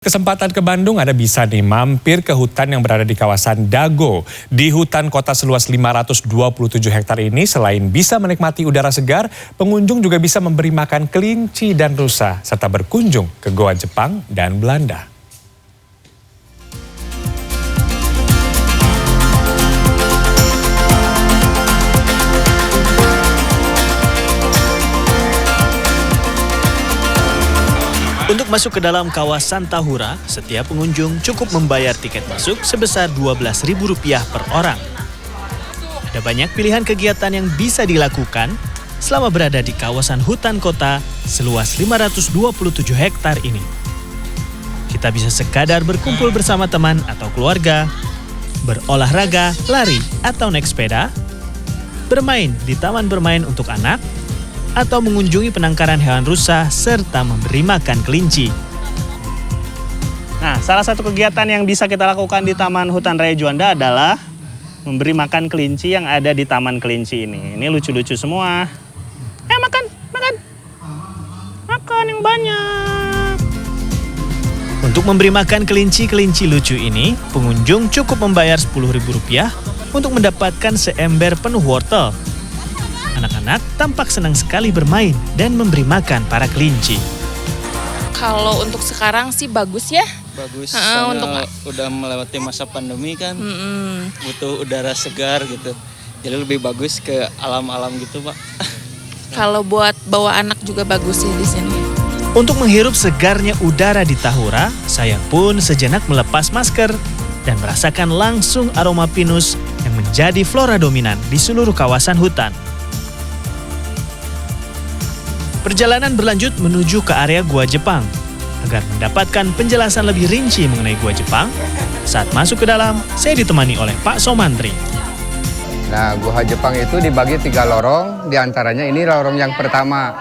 Kesempatan ke Bandung, Anda bisa nih mampir ke hutan yang berada di kawasan Dago. Di hutan kota seluas 527 hektar ini, selain bisa menikmati udara segar, pengunjung juga bisa memberi makan kelinci dan rusa, serta berkunjung ke goa Jepang dan Belanda. Untuk masuk ke dalam kawasan Tahura, setiap pengunjung cukup membayar tiket masuk sebesar Rp12.000 per orang. Ada banyak pilihan kegiatan yang bisa dilakukan selama berada di kawasan hutan kota seluas 527 hektar ini. Kita bisa sekadar berkumpul bersama teman atau keluarga, berolahraga, lari atau naik sepeda, bermain di taman bermain untuk anak, atau mengunjungi penangkaran hewan rusa serta memberi makan kelinci. Nah, salah satu kegiatan yang bisa kita lakukan di Taman Hutan Raya Juanda adalah memberi makan kelinci yang ada di Taman Kelinci ini. Ini lucu-lucu semua. Makan, makan. Makan yang banyak. Untuk memberi makan kelinci-kelinci lucu ini, pengunjung cukup membayar Rp10.000 untuk mendapatkan seember penuh wortel. Anak-anak tampak senang sekali bermain dan memberi makan para kelinci. Kalau untuk sekarang sih bagus ya. Bagus, untuk udah melewati masa pandemi kan, butuh udara segar gitu. Jadi lebih bagus ke alam-alam gitu, Pak. Kalau buat bawa anak juga bagus sih di sini. Untuk menghirup segarnya udara di Tahura, saya pun sejenak melepas masker dan merasakan langsung aroma pinus yang menjadi flora dominan di seluruh kawasan hutan. Perjalanan berlanjut menuju ke area Gua Jepang. Agar mendapatkan penjelasan lebih rinci mengenai Gua Jepang, saat masuk ke dalam, saya ditemani oleh Pak Somantri. Nah, Gua Jepang itu dibagi 3 lorong, diantaranya ini lorong yang pertama.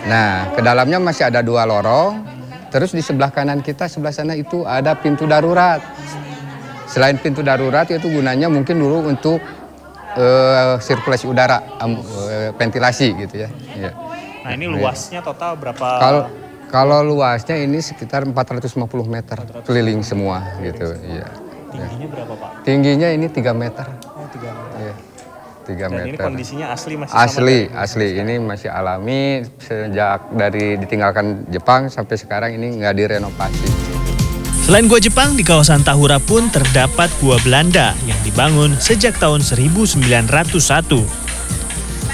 Nah, ke dalamnya masih ada 2 lorong, terus di sebelah kanan kita, sebelah sana itu ada pintu darurat. Selain pintu darurat, itu gunanya mungkin dulu untuk sirkulasi udara, ventilasi gitu ya. Nah, ini luasnya total berapa? Kalau luasnya ini sekitar 450 meter keliling semua gitu. Iya. Tingginya berapa, Pak? Tingginya ini 3 meter. Oh, 3 meter. Iya. 3 Dan meter. ini kondisinya asli masih Asli. Ini masih alami sejak dari ditinggalkan Jepang sampai sekarang ini nggak direnovasi. Selain Gua Jepang, di kawasan Tahura pun terdapat Gua Belanda yang dibangun sejak tahun 1901.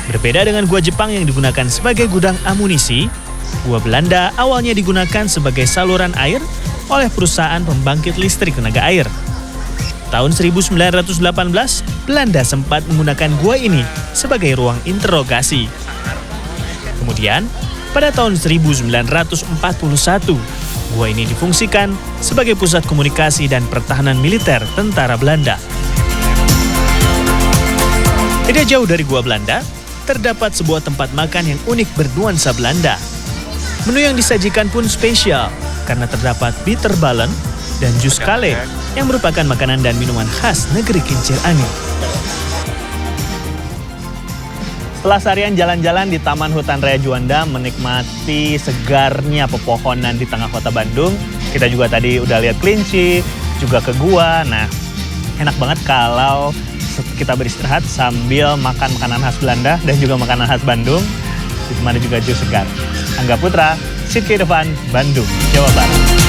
Berbeda dengan Gua Jepang yang digunakan sebagai gudang amunisi, Gua Belanda awalnya digunakan sebagai saluran air oleh perusahaan pembangkit listrik tenaga air. Tahun 1918, Belanda sempat menggunakan gua ini sebagai ruang interogasi. Kemudian, pada tahun 1941, gua ini difungsikan sebagai pusat komunikasi dan pertahanan militer tentara Belanda. Tidak jauh dari Gua Belanda, terdapat sebuah tempat makan yang unik bernuansa Belanda. Menu yang disajikan pun spesial karena terdapat bitterballen dan jus kale yang merupakan makanan dan minuman khas negeri kincir angin. Setelah seharian jalan-jalan di Taman Hutan Raya Juanda menikmati segarnya pepohonan di tengah kota Bandung, kita juga tadi udah lihat kelinci, juga ke gua. Nah, enak banget kalau kita beristirahat sambil makan makanan khas Belanda dan juga makanan khas Bandung, di mana juga jus segar. Angga Putra, Sidki Devan, Bandung, Jawa Barat.